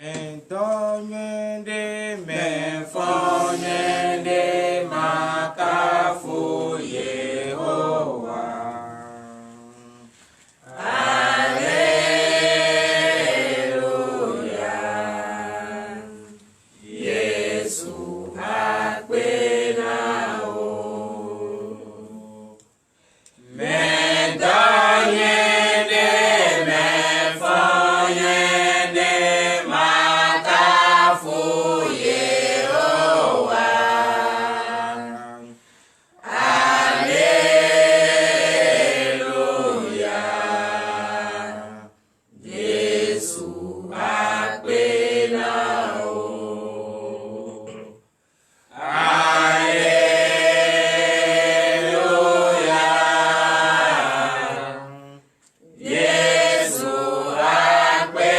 Endonyende mefonyende makafu Yehowa. Alleluia. Yesu akwena o. Endonyende mefonyende makafu Yehowa. Alleluia. Yesu akwena o. Alleluia. Yesu akwena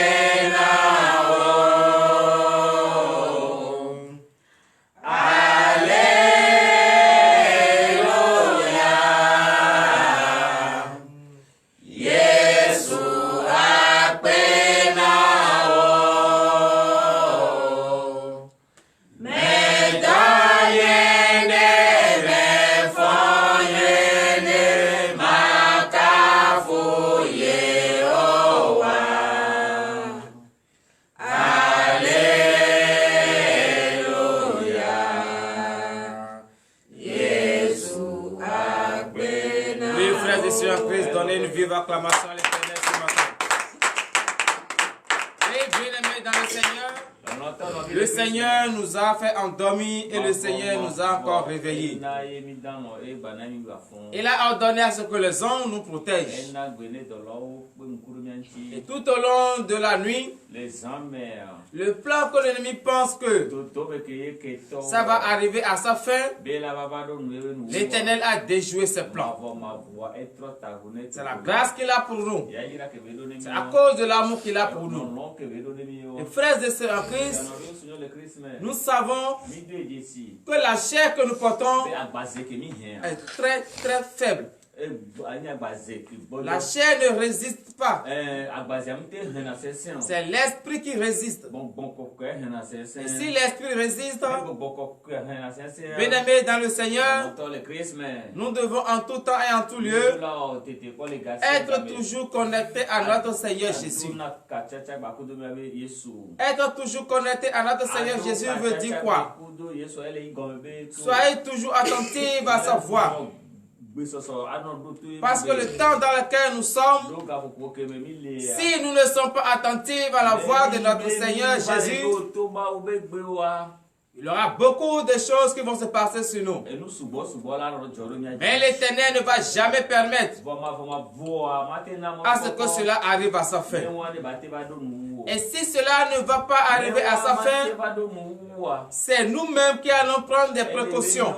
o. Alleluia. Yesu akwena o. Medayende mefonyende makafu Yehowa. Alleluia. Yesu akwena. Oui, frères et sœurs en Christ, donnez une vive acclamation à l'Éternel ce matin. Et bien-aimés dans le Seigneur, le Seigneur nous a fait endormir et le Seigneur nous a encore réveillés. Il a ordonné à ce que les anges nous protègent. Et tout au long de la nuit, le plan que l'ennemi pense que ça va arriver à sa fin, l'Éternel a déjoué ses plans. C'est la grâce qu'il a pour nous. C'est à cause de l'amour qu'il a pour nous. Et frères et sœurs en Christ, nous savons que la chair que nous portons est très très faible. La chair ne résiste pas. C'est l'esprit qui résiste. Et si l'esprit résiste, bien-aimés dans le Seigneur, nous devons en tout temps et en tout lieu être toujours connectés à notre Seigneur Jésus. Être toujours connectés à notre Seigneur Jésus veut dire quoi? Soyez toujours attentifs à sa voix. Parce que le temps dans lequel nous sommes, si nous ne sommes pas attentifs à la voix de notre Seigneur Jésus, il y aura beaucoup de choses qui vont se passer sur nous. Mais l'Éternel ne va jamais permettre à ce que cela arrive à sa fin. Et si cela ne va pas arriver à sa fin, c'est nous-mêmes qui allons prendre des précautions.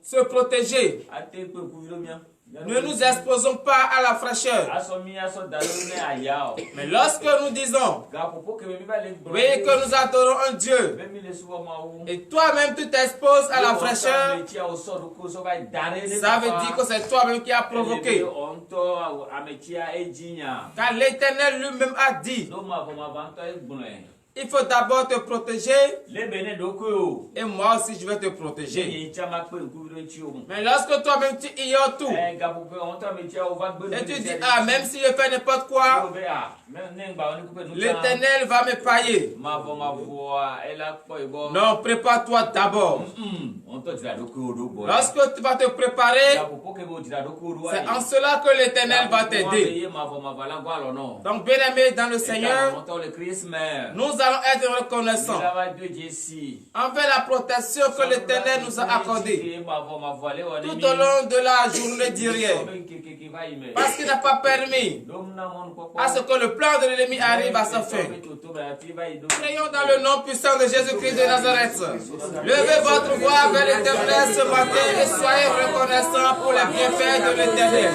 Se protéger. Ne nous exposons pas à la fraîcheur. Mais lorsque nous disons, oui, que nous adorons un Dieu, et toi-même tu t'exposes à la fraîcheur, ça veut dire que c'est toi-même qui as provoqué. Car l'Éternel lui-même a dit, il faut d'abord te protéger. Et moi aussi je vais te protéger. Mais lorsque toi-même tu ignores tout, et tu dis, ah, même si je fais n'importe quoi, l'Éternel va me payer. Non, prépare-toi d'abord. Lorsque tu vas te préparer, c'est en cela que l'Éternel va t'aider. Donc, bien-aimés dans le Seigneur, nous allons être reconnaissants envers la protection que l'Éternel nous a accordée tout au long de la journée d'hier. Parce qu'il n'a pas permis à ce que le plan de l'ennemi arrive à sa fin. Prions dans le nom puissant de Jésus-Christ de Nazareth. Levez votre voix vers l'Éternel ce matin et soyez reconnaissants pour les bienfaits de l'Éternel.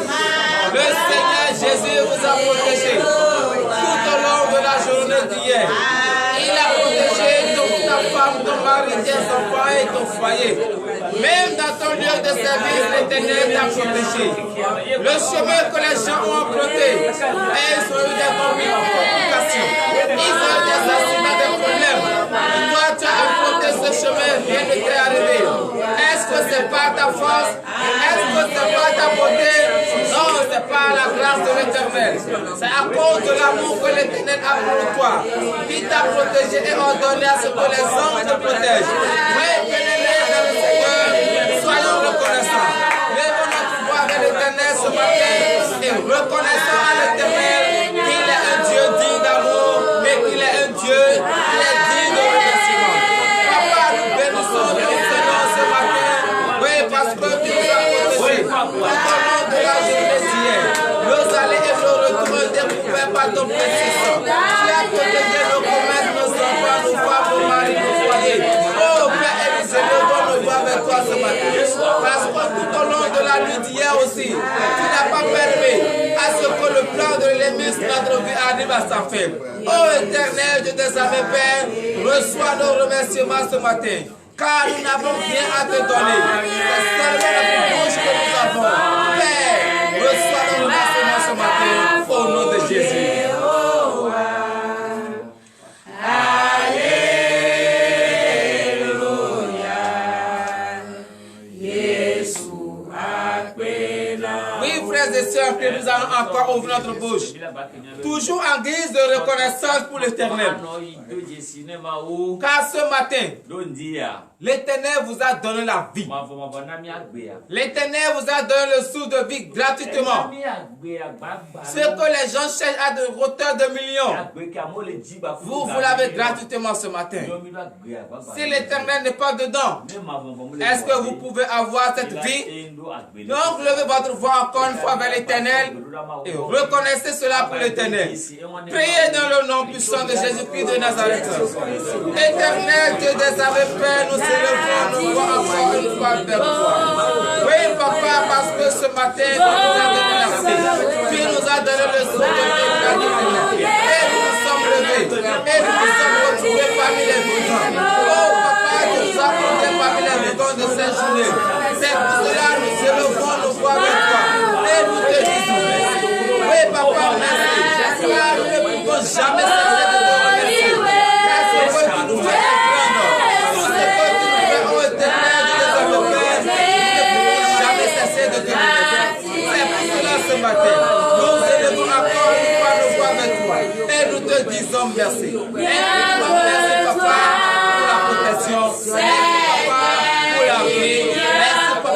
Le Seigneur Jésus vous a protégé tout au long de la journée d'hier. Il a protégé ta femme, ton mari, tes enfants et ton foyer. Même dans ton lieu de service, l'Éternel t'a protégé. Le chemin que les gens ont emprunté, et ils ont eu des complications. Ils ta beauté. Non, c'est pas la grâce de l'Éternel. C'est à cause de l'amour que l'Éternel a pour toi. Il t'a protégé et ordonné à ce que les anges te protègent. Oui, bien-aimés dans le Seigneur, soyons reconnaissants. Lèvons notre voix vers l'Éternel ce matin et reconnaissons à l'Éternel qu'il est un Dieu digne d'amour, mais qu'il est un Dieu qui est digne de remerciement. Papa, nous bénissons ton Seigneur ce matin. Oui, parce que tu nous as protégés. Tout au long de la journée d'hier, nos allées et nos retours découverts par ton précieux sang. Tu as protégé nos commerces, nos enfants, nos femmes, nos maris, nos foyers. Oh Père Élysée, levons nos voix vers toi ce matin. Parce que tout au long de la nuit d'hier aussi, tu n'as pas permis à ce que le plan de l'ennemi sur notre vie arrive à sa fin. Oh Éternel, Dieu des armées, Père, reçois nos remerciements ce matin. Car nous n'avons rien à te donner. C'est seulement la bouche que nous avons. Père, reçois nos remerciements ce matin au nom de Jésus. Oui, frères et sœurs, que nous allons encore ouvrir notre bouche. Toujours en guise de reconnaissance pour l'Éternel. Car ce matin, l'Éternel vous a donné la vie. L'Éternel vous a donné le souffle de vie gratuitement. Ce que les gens cherchent à de hauteur de millions, vous l'avez gratuitement ce matin. Si l'Éternel n'est pas dedans, est-ce que vous pouvez avoir cette vie? Donc levez votre voix encore une fois vers l'Éternel et reconnaissez cela pour l'Éternel. Priez dans le nom puissant de Jésus-Christ de Nazareth. Éternel Dieu des armées, Père, nous célébrons nos voix encore une fois vers toi. Oui, Papa, parce que ce matin, tu nous as donné la vie. Tu nous as donné le souffle de vie gratuitement. Et nous nous sommes levés. Et nous nous sommes retrouvés parmi les vivants. Oh, Papa, tu nous as portés parmi les vivants de cette journée. C'est pour cela que nous célébrons nos voix vers toi. Et nous te disons merci. Oui, Papa, merci. Car nous ne pouvons jamais cesser de te remercier. Car ce que tu nous fais est grand. Tout ce que tu nous fais, oh Éternel, Dieu des armées, Père, nous ne pouvons jamais cesser de te remercier. C'est pour cela ce matin, nous élevons encore une fois nos voix vers toi. Et nous te disons merci. Merci, Papa, pour la protection. Merci, Papa, pour la vie. Merci, Papa,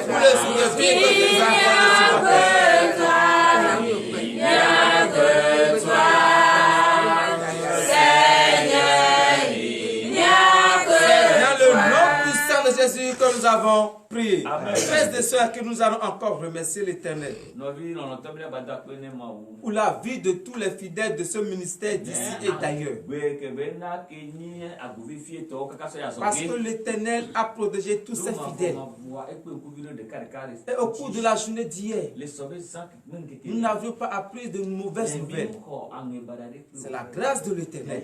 pour le souffle de vie que tu nous as accordé ce matin. Jésus que nous avons prié. Frères et sœurs, que nous allons encore remercier l'Éternel pour la vie de tous les fidèles de ce ministère d'ici et d'ailleurs. Parce que l'Éternel a protégé tous ses fidèles. Et au cours de la journée d'hier, nous n'avions pas appris de mauvaises nouvelles. C'est la grâce de l'Éternel.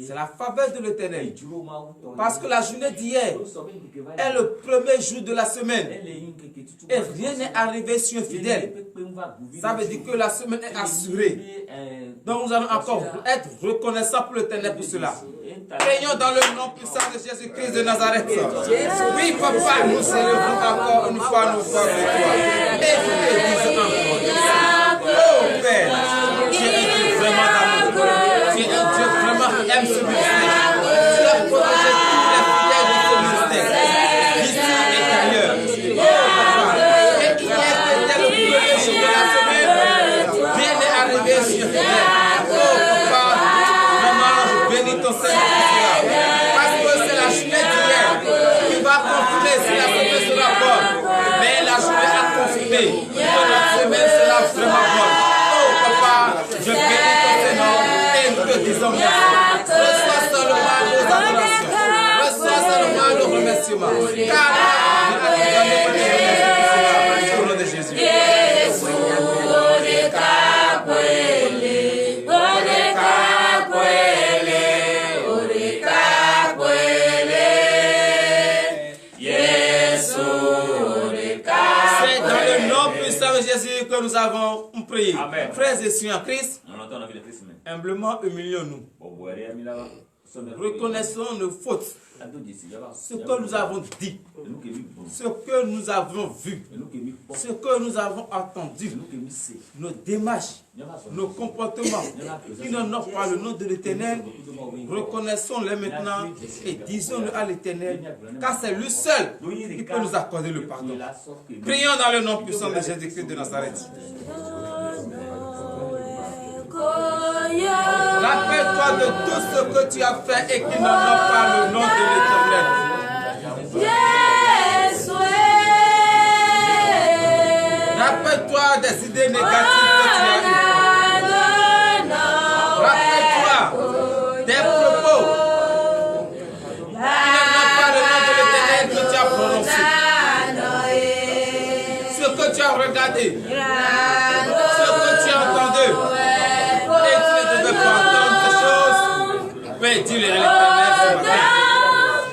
C'est la faveur de l'Éternel. Parce que la journée d'hier est le premier jour de la semaine. Et rien n'est arrivé sur un fidèle. Ça veut dire que la semaine est assurée. Donc nous allons encore être reconnaissants pour l'Éternel pour cela. Prions dans le nom puissant de Jésus-Christ de Nazareth. Oui, Papa, nous célébrons encore une fois nos voix avec toi. Et nous te disons encore. Oh Père, tu es un Dieu vraiment d'amour. Tu es un Dieu vraiment qui aime ce ministère. Tu as protégé tous les fidèles de ce ministère. D'ici et d'ailleurs. Oh Papa, et hier était le premier jour de la semaine. Rien n'est arrivé sur terre. Oh Papa, vraiment, bénis ton Seigneur. Parce que c'est la journée d'hier qui va confirmer si la semaine sera bonne. Mais la journée a confirmé que la semaine sera vraiment bonne. Oh Papa, je bénis ton Seigneur et nous te disons merci. Reçois seulement nos adorations. Reçois seulement nos remerciements. Car nous avons donné pour les remerciements au nom de Jésus. Jésus que nous avons prié. Frères et sœurs en Christ, humblement humilions-nous Reconnaissons nos fautes. Ce que nous avons dit, ce que nous avons vu, ce que nous avons entendu, nos démarches, nos comportements qui n'honorent pas le nom de l'Éternel, reconnaissons-les maintenant et disons-le à l'Éternel, car c'est lui seul qui peut nous accorder le pardon. Prions dans le nom puissant de Jésus-Christ de Nazareth. Rappelle-toi de tout ce que tu as fait et qui n'honore pas le nom de l'Éternel. Rappelle-toi des idées négatives que tu as eues. Rappelle-toi des propos qui n'honorent pas le nom de l'Éternel que tu as prononcé. Ce que tu as regardé, ce que tu as entendu. Mais dis-le à l'Éternel ce matin,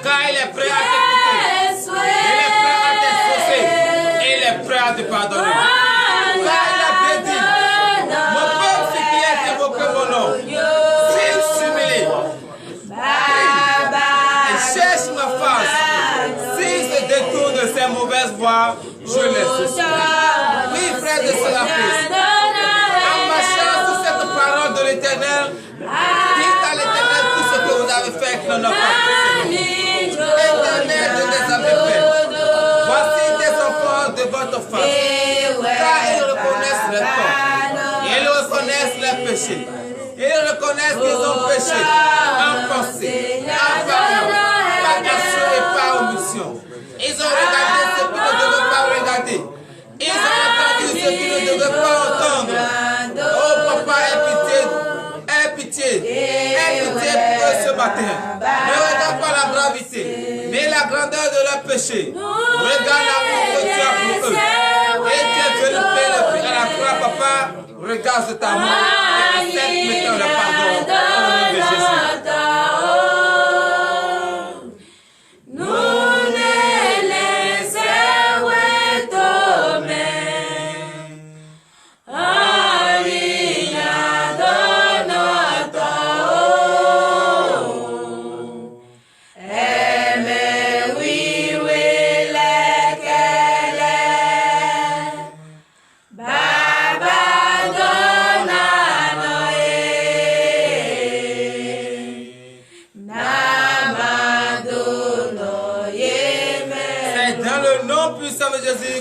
car il est prêt à t'écouter, il est prêt à t'exaucer, et il est prêt à te pardonner. Car il a bien dit, mon peuple c'est qui est évoqué mon nom, s'il s'humilie, et cherche ma face, s'il se détourne de ses mauvaises voies, je les sauverai. Oui, frère de Salafis, en marchant sur cette parole de l'Éternel, dites à l'Éternel tout ce que vous avez fait que l'on n'a pas fait. Éternel, je les avais fait. Voici des enfants de votre face. Car ils reconnaissent leurs torts. Ils reconnaissent leurs péchés. Ils reconnaissent qu'ils ont péché en pensée, en parole, par action et par omission. Ils ont regardé ce qu'ils ne devaient pas regarder. Ils ont entendu ce qu'ils ne devaient pas entendre. Oh papa, aie pitié pour eux ce matin. Ne regarde pas la gravité, mais la grandeur de leur péché. Regarde l'amour que tu as pour eux. Et tu es venu payer le prix à la croix, papa. Regarde cet amour et accepte maintenant le pardon au nom de Jésus.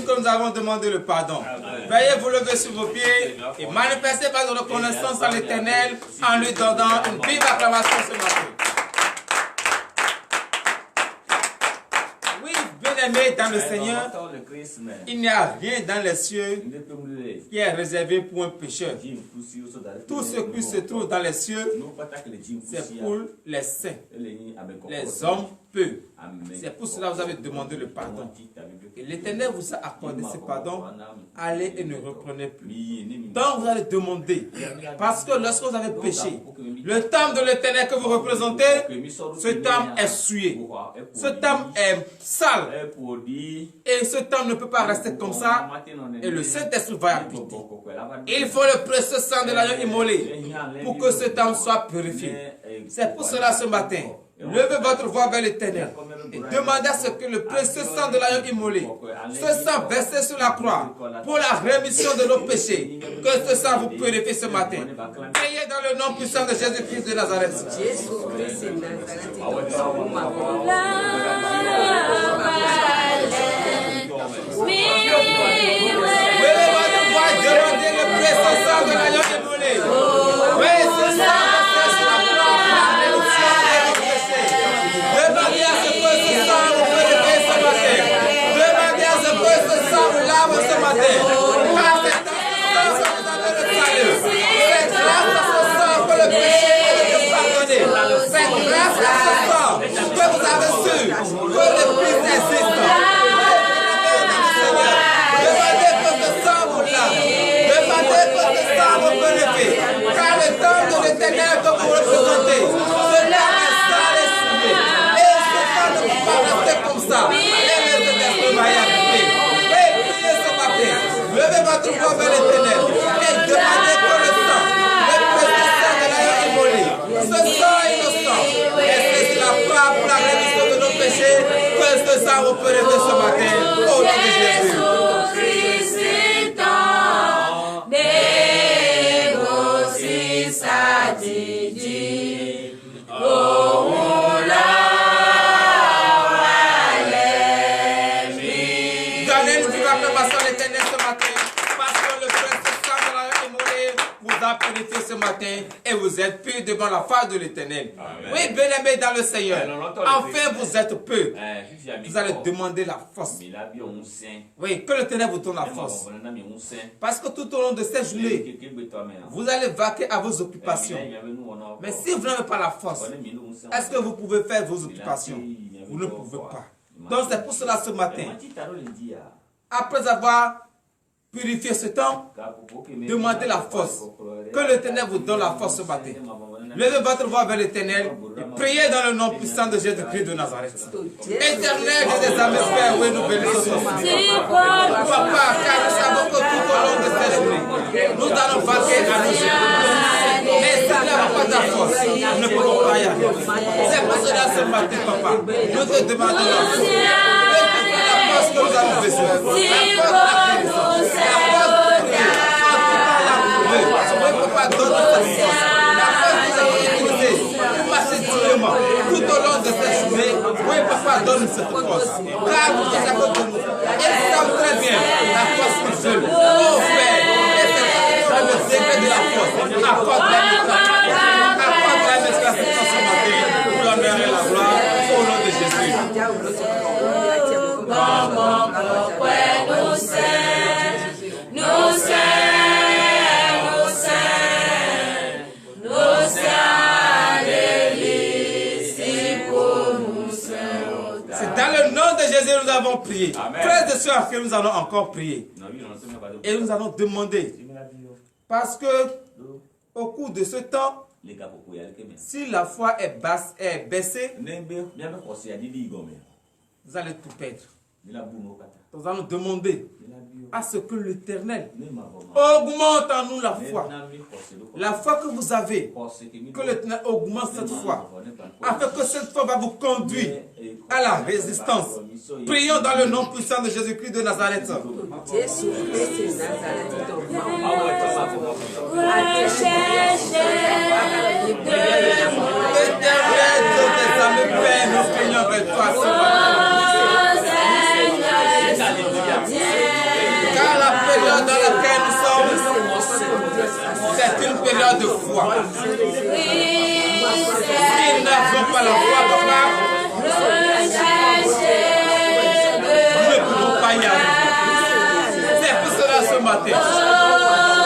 Que nous avons demandé le pardon. Veuillez vous lever sur vos pieds et manifester votre reconnaissance à l'Éternel en lui donnant une vive acclamation ce matin. Oui, bien-aimés dans le Seigneur, il n'y a rien dans les cieux qui est réservé pour un pécheur. Tout ce qui se trouve dans les cieux, c'est pour les saints, les hommes peu. C'est pour cela que vous avez demandé le pardon. Et l'Éternel vous a accordé ce pardon. Allez et ne reprenez plus. Donc vous allez demander. Parce que lorsque vous avez péché, le temple de l'Éternel que vous représentez, ce temple est souillé. Ce temple est sale. Et ce temple ne peut pas rester comme ça. Et le Saint-Esprit va habiter. Il faut le précieux sang de l'agneau immolé pour que ce temple soit purifié. C'est pour cela ce matin, levez votre voix vers l'Éternel et demandez à ce que le précieux sang de l'agneau immolé, ce sang versé sur la croix pour la rémission de nos péchés, que ce sang vous purifie ce matin. Priez dans le nom puissant de Jésus-Christ de Nazareth. Levez votre voix et demandez le précieux sang de l'agneau immolé. Oui, ce sang versé sur la croix pour la rémission de nos péchés. Demandez à ce que ce sang vous purifie ce matin. Demandez à ce que ce sang vous lave ce matin. Car c'est dans ce sang que vous avez le salut. C'est grâce à ce sang que le péché est pardonné. C'est grâce à ce sang que vous avez su que le Christ existe. Demandez que ce sang vous lave. Demandez que ce sang vous purifie. Car le temps de l'Éternel que vous représentez, cela est sale et souillé. Et ce sang ne peut pas rester comme ça. Et le Saint-Esprit va y habiter. Et priez ce matin. Levez votre voix vers l'Éternel. Et demandez que le sang, le précieux sang de l'agneau immolé, ce sang innocent, péchés, que ce sang vous purifie ce matin. Au nom de Jésus. Purifié ce matin et vous êtes purs devant la face de l'Éternel. Oui, bien-aimés dans le Seigneur, enfin vous êtes peu. Vous allez demander la force. Oui, que l'Éternel vous donne la force. Parce que tout au long de cette journée, vous allez vaquer à vos occupations. Mais si vous n'avez pas la force, est-ce que vous pouvez faire vos occupations? Vous ne pouvez pas. Donc c'est pour cela ce matin, après avoir purifié ce temps, demandez la force. Que l'Éternel vous donne la force ce matin. Levez votre voix vers l'Éternel et priez dans le nom puissant de Jésus-Christ de Nazareth. Éternel des amis, Père, oui, nous bénissons ton nom. Papa, car nous savons que tout au long de cette journée, nous allons vaquer à nos occupations. Mais si nous n'avons pas ta force, nous ne pouvons pas y aller. C'est pour cela ce matin, Papa, nous te demandons la force. La force que nous avons besoin. La force de la force de prier. Oui, Papa, donne-nous ta force. La force que nous avons utilisée pour marcher durement tout au long de cette journée. Oui, Papa, donne-nous cette force. Car nous sommes à côté de nous. Ils savent très bien la force qu'ils veulent. Oh Père, et c'est le secret de la force. Apporte la maîtrise. Apporte la maîtrise ce matin pour l'honneur et la gloire au nom de Jésus. C'est dans le nom de Jésus que nous avons prié. Frères et sœurs, que nous allons encore prier. Et nous allons demander. Parce que au cours de ce temps, si la foi est baissée, vous allez tout perdre. Nous allons demander à ce que l'Éternel augmente en nous la foi. La foi que vous avez, que l'Éternel augmente cette foi, afin que cette foi va vous conduire à la résistance. Prions dans le nom puissant de Jésus-Christ de Nazareth. Éternel Dieu des âmes, Père, nous prions vers toi ce matin. Car la période dans laquelle nous sommes, c'est une période de foi. Si nous n'avons pas la foi, Papa, nous ne pouvons pas y aller. C'est pour cela ce matin,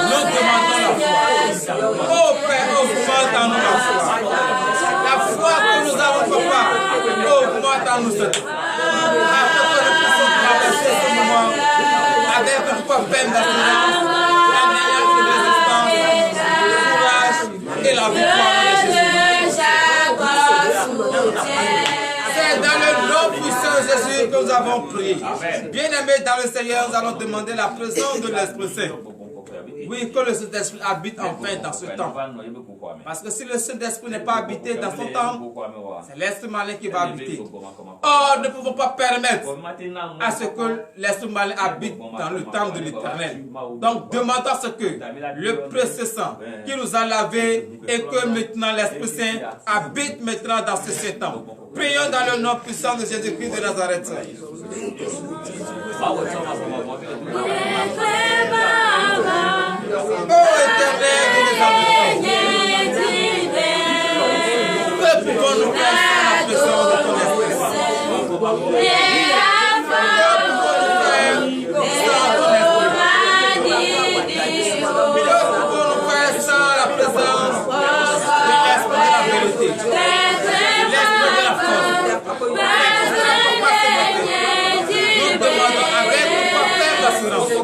nous demandons la foi. Oh Père, augmente en nous la foi. La foi que nous avons, Papa, augmente en nous cette foi. Afin que nous puissions traverser ce moment avec une foi pleine d'assurance, l'alliance de résistance, le courage et la victoire de Jésus. C'est dans le nom puissant de Jésus que nous avons prié. Bien-aimés dans le Seigneur, nous allons demander la présence de l'Esprit Saint. Oui, que le Saint-Esprit habite enfin dans ce temps. Parce que si le Saint-Esprit n'est pas habité dans son temps, c'est l'Esprit malin qui va habiter. Or, nous ne pouvons pas permettre à ce que l'Esprit malin habite dans le temps de l'Éternel. Donc, demandons à ce que le précieux sang qui nous a lavés et que maintenant l'Esprit Saint habite maintenant dans ce saint temps. Prions dans le nom puissant de Jésus-Christ de Nazareth. Oh Éternel, que pouvons-nous faire sans la présence de ton Esprit? Que pouvons-nous faire sans ton Esprit? Que pouvons-nous faire sans la présence de l'Esprit de la vérité, de l'Esprit de la force? Nous demandons avec foi pleine d'assurance que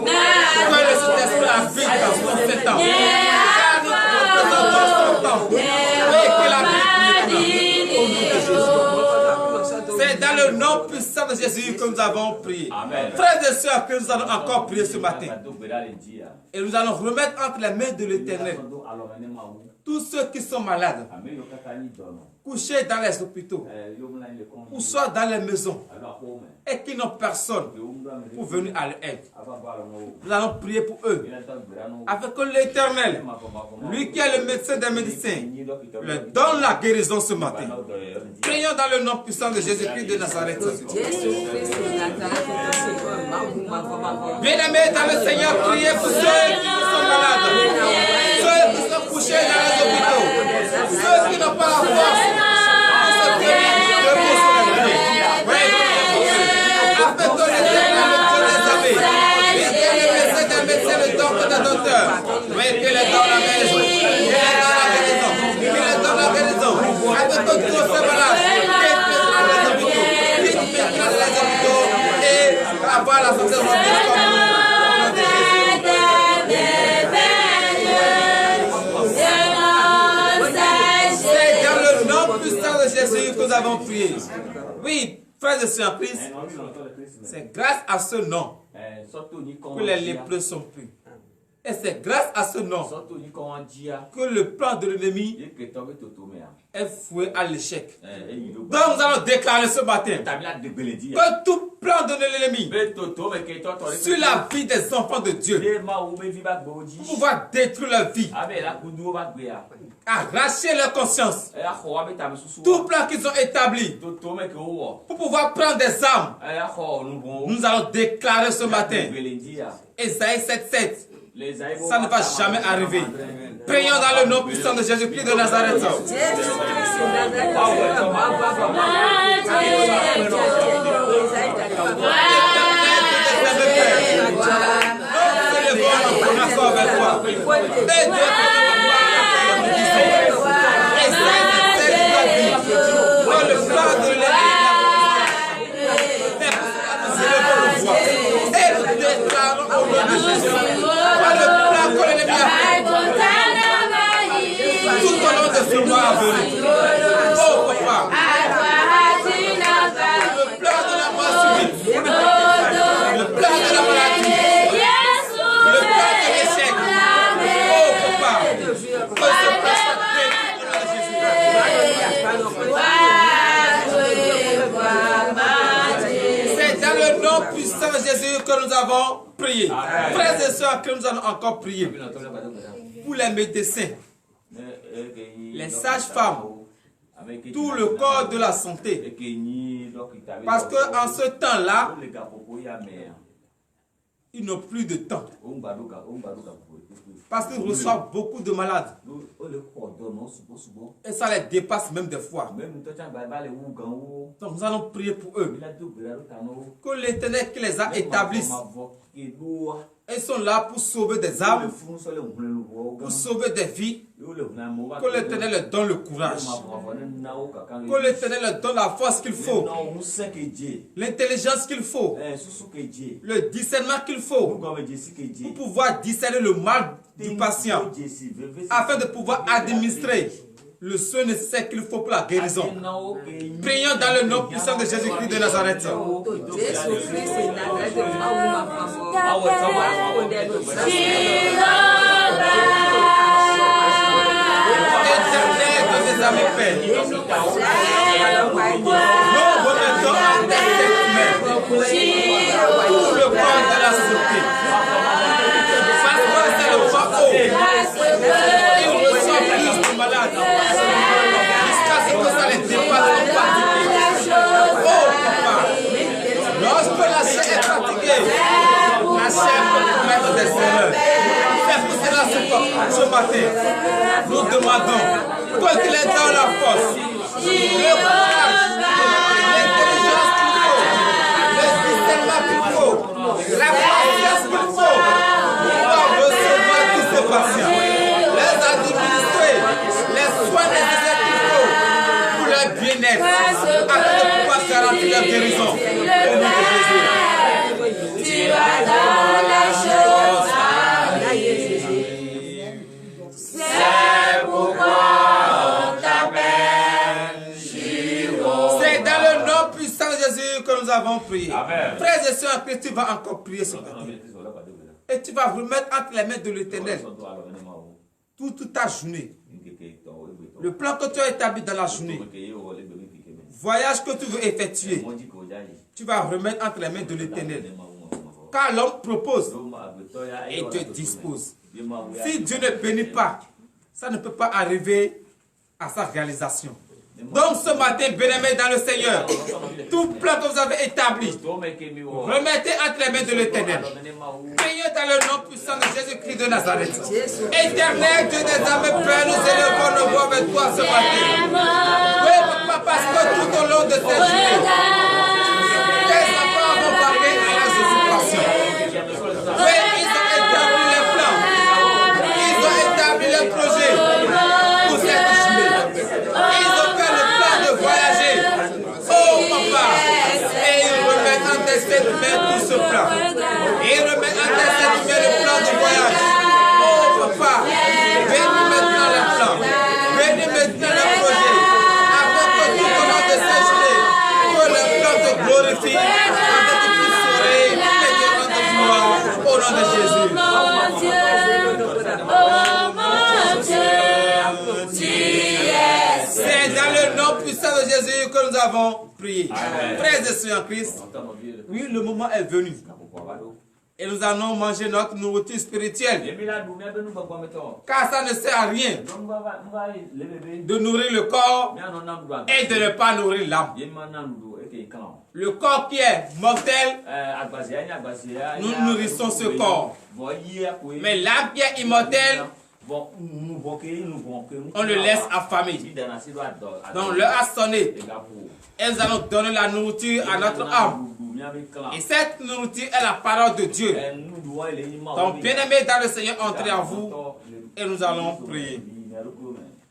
le Saint-Esprit habite dans son temps. Car nous représentons son temps. Et qu'il habite au nom de Jésus. C'est dans le nom puissant de Jésus que nous avons prié. Frères et sœurs, que nous allons encore prier ce matin. Et nous allons remettre entre les mains de l'Éternel Tous ceux qui sont malades, couchés dans les hôpitaux, ou soit dans les maisons, et qui n'ont personne pour venir à leur aide. Nous allons prier pour eux, afin que l'Éternel, lui qui est le médecin des médecins, leur donne la guérison ce matin. Prions dans le nom puissant de Jésus-Christ de Nazareth. Bien-aimés dans le Seigneur, priez pour ceux qui sont malades, ceux qui sont couchés dans les hôpitaux, ceux qui n'ont pas la force de se tenir debout sur les pieds. Afin que l'Éternel, le Dieu des armées, et que le médecin des médecins, le docteur des docteurs, mais qu'il les donne la guérison, qu'il les donne la guérison, afin que tous ces malades quittent les hôpitaux et avoir la santé comme nous. De Jésus que nous avons prié. Oui, frères et sœurs en Christ, c'est grâce à ce nom que les lépreux sont purs. Et c'est grâce à ce nom que le plan de l'ennemi est voué à l'échec. Donc nous allons déclarer ce matin que tout plan de l'ennemi sur la vie des enfants de Dieu, pour pouvoir détruire leur vie, arracher leur conscience, tout plan qu'ils ont établi pour pouvoir prendre des armes, nous allons déclarer ce matin. Ésaïe 7:7. Ça ne va jamais arriver. Prions dans le nom puissant de Jésus-Christ de Nazareth. Oh papa, le plan de la mort subite, le plan de la maladie, le plan de l'échec. Oh papa, que ce plan soit Jésus. C'est dans le nom puissant de Jésus que nous avons prié. Frères et sœurs, que nous allons encore prier pour les médecins, les sages-femmes, tout le corps de la santé. Parce qu'en ce temps-là, ils n'ont plus de temps. Parce qu'ils reçoivent beaucoup de malades. Et ça les dépasse même des fois. Donc nous allons prier pour eux. Que l'Éternel qui les a établis, ils sont là pour sauver des âmes, pour sauver des vies. Que l'Éternel leur donne le courage. Que l'Éternel leur donne la force qu'il faut, l'intelligence qu'il faut, le discernement qu'il faut pour pouvoir discerner le mal du patient, afin de pouvoir administrer le soin nécessaire qu'il faut pour la guérison. Prions dans le nom puissant de Jésus-Christ de Nazareth. Éternel de tes amis Père, nous remettons en tête cette main tout le corps de la santé. Parce que c'est le point haut. Il reçoit plus de malades jusqu'à ce que ça les dépasse en particulier. Oh papa, lorsque la chair est fatiguée, la chair peut commettre des erreurs. C'est pour cela ce matin, nous demandons que tu les donnes la force, le courage, l'intelligence qu'il faut, le discernement qu'il faut, la patience qu'il faut pour recevoir tous ces patients, les administrer, les soins nécessaires qu'il faut pour leur bien-être, afin de pouvoir garantir leur guérison. Au nom de Jésus. Tu vas dans la chose. C'est pourquoi on t'appelle Jiro. C'est dans le nom puissant de Jésus que nous avons prié. Amen. Frères et sœurs en Christ, tu vas encore prier ce matin. Et tu vas remettre entre les mains de l'Éternel toute ta journée. Le plan que tu as établi dans la journée. Voyage que tu veux effectuer. Tu vas remettre entre les mains de l'Éternel. Car l'homme propose et Dieu dispose. Si Dieu ne bénit pas, ça ne peut pas arriver à sa réalisation. Donc ce matin, bien-aimés dans le Seigneur, tout plan que vous avez établi, remettez entre les mains de l'Éternel. Priez dans le nom puissant de Jésus-Christ de Nazareth. Éternel Dieu des âmes, Père, nous élevons nos voix avec toi ce matin. Oui, papa, parce que tout au long de cette journée, tes enfants vont parler à leurs occupations. Oui, ils ont établi les plans. Ils ont établi les projets pour cette journée. Ils ont fait le plan de voyager. Oh papa. Et ils remettent en tes sept mains tout ce plan. Et ils remettent en tes sept mains le plan de voyage. Oh papa. Bénis maintenant le plan. Bénis maintenant le projet. Afin que tout au long de cette journée, que le plan te glorifie. Afin que tu puisses sourire et te rendre gloire. Au nom de Jésus. C'est dans le nom puissant de Jésus que nous avons prié. Frères et sœurs en Christ, oui, le moment est venu. Et nous allons manger notre nourriture spirituelle. Car ça ne sert à rien de nourrir le corps et de ne pas nourrir l'âme. Le corps qui est mortel, nous nourrissons ce corps. Mais l'âme qui est immortelle, on le laisse affamer. Donc l'heure a sonné. Et nous allons donner la nourriture à notre âme. Et cette nourriture est la parole de Dieu. Donc bien-aimés dans le Seigneur, entrez en vous et nous allons prier.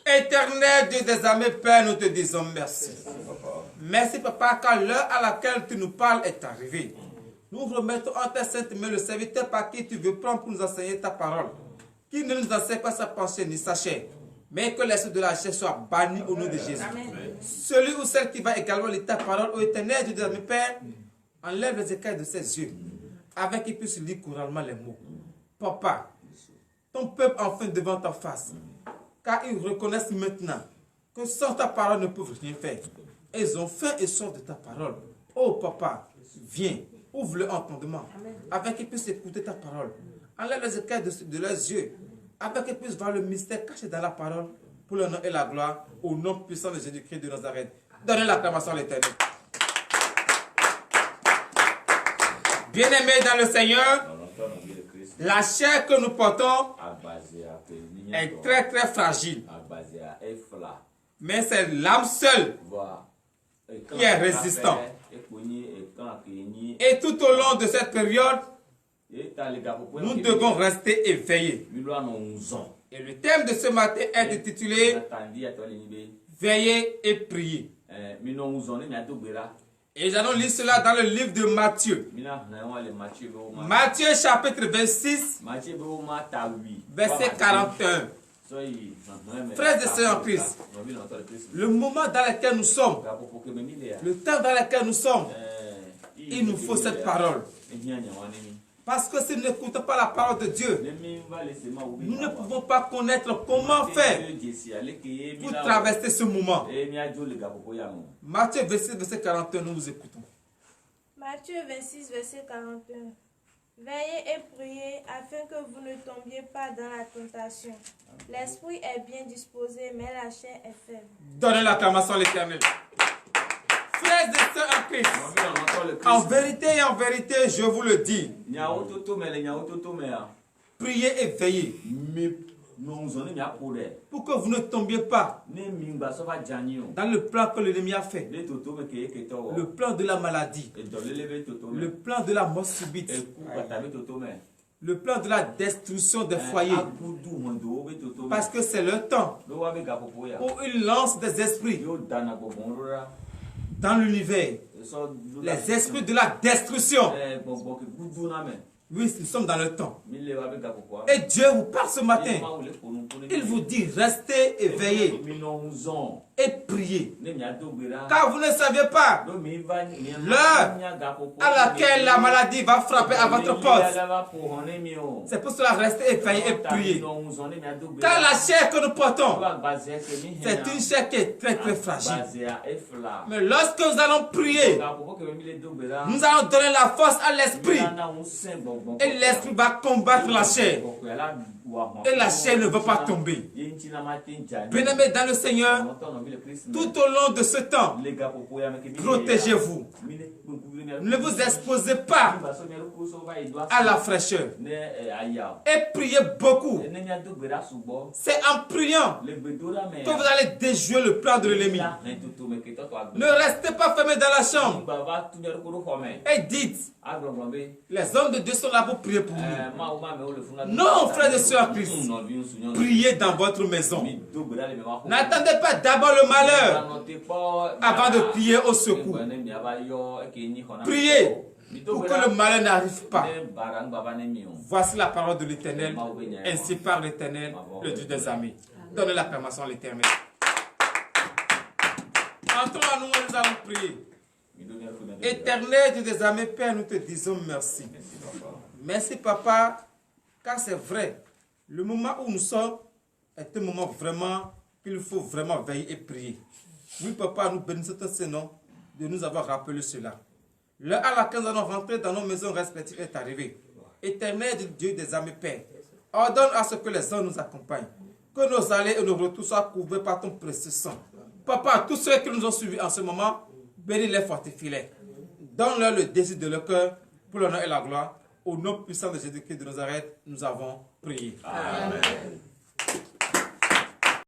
Éternel Dieu des armées, Père, nous te disons merci. Merci papa, car l'heure à laquelle tu nous parles est arrivée. Nous remettons en ta sainte main le serviteur par qui tu veux prendre pour nous enseigner ta parole. Qui ne nous enseigne pas sa pensée ni sa chair, mais que l'esprit de la chair soit banni au nom de Jésus. Amen. Celui ou celle qui va également lire ta parole, ô éternel Dieu de mes pères, enlève les écailles de ses yeux, avec qu'il puisse lire couramment les mots. Papa, ton peuple enfin devant ta face, car ils reconnaissent maintenant que sans ta parole ne peuvent rien faire. Ils ont faim et soif de ta parole. Oh papa, viens, ouvre le entendement, avec qu'ils puissent écouter ta parole. Enlève les écailles de leurs yeux, afin qu'ils puissent voir le mystère caché dans la parole, pour le nom et la gloire, au nom puissant de Jésus-Christ de Nazareth. Donnez l'acclamation à l'Éternel. Bien-aimés dans le Seigneur, la chair que nous portons est très très fragile. Mais c'est l'âme seule qui est résistante. Et tout au long de cette période, nous devons rester éveillés. Et le thème de ce matin est intitulé Veiller et prier. Et nous allons lire cela dans le livre de Matthieu. Matthieu chapitre 26, verset 41. Frères et sœurs en Christ, le moment dans lequel nous sommes, le temps dans lequel nous sommes, il nous faut cette parole. Parce que si nous n'écoutons pas la parole de Dieu, nous ne pouvons pas connaître comment faire pour traverser ce moment. Matthieu 26, verset 41, nous vous écoutons. Matthieu 26, verset 41. Veillez et priez afin que vous ne tombiez pas dans la tentation. L'esprit est bien disposé, mais la chair est faible. Donnez l'acclamation à l'Éternel. Frères et sœurs en Christ, en vérité, je vous le dis, priez et veillez pour que vous ne tombiez pas dans le plan que l'ennemi a fait, le plan de la maladie, le plan de la mort subite, le plan de la destruction des foyers, parce que c'est le temps où il lance des esprits dans l'univers, les esprits de la destruction. Oui, nous sommes dans le temps. Et Dieu vous parle ce matin. Il vous dit, restez éveillés et priez. Car vous ne savez pas l'heure à laquelle la maladie va frapper à votre porte. C'est pour cela restez éveillés et priez. Car la chair que nous portons, c'est une chair qui est très très fragile. Mais lorsque nous allons prier, nous allons donner la force à l'esprit. Et l'esprit va combattre la chair. Et la chair ne va pas tomber. Bien-aimés dans le Seigneur, tout au long de ce temps, protégez-vous. Ne vous exposez pas à la fraîcheur. Et priez beaucoup. C'est en priant que vous allez déjouer le plan de l'ennemi. Ne restez pas fermés dans la chambre. Et dites, les hommes de Dieu sont là pour prier pour nous. Non, frères et sœurs en Christ, priez dans votre maison. N'attendez pas d'abord le malheur avant de prier au secours. Priez pour que le malheur n'arrive pas. Voici la parole de l'Éternel. Ainsi parle l'Éternel, le Dieu des armées. Donnez la permission à l'Éternel. Entrons à nous, nous allons prier. Éternel Dieu des armées, Père, nous te disons merci. Merci, Papa, car c'est vrai. Le moment où nous sommes est un moment vraiment qu'il faut vraiment veiller et prier. Oui, Papa, nous bénissons ton nom de nous avoir rappelé cela. L'heure à laquelle nous allons rentrer dans nos maisons respectives est arrivée. Éternel Dieu des armées, Père, ordonne à ce que les hommes nous accompagnent. Que nos allées et nos retours soient couverts par ton précieux sang. Papa, tous ceux qui nous ont suivis en ce moment, bénis-les, fortifie-les. Donne-leur le désir de leur cœur pour l'honneur et la gloire. Au nom puissant de Jésus-Christ de Nazareth, nous avons prié. Amen.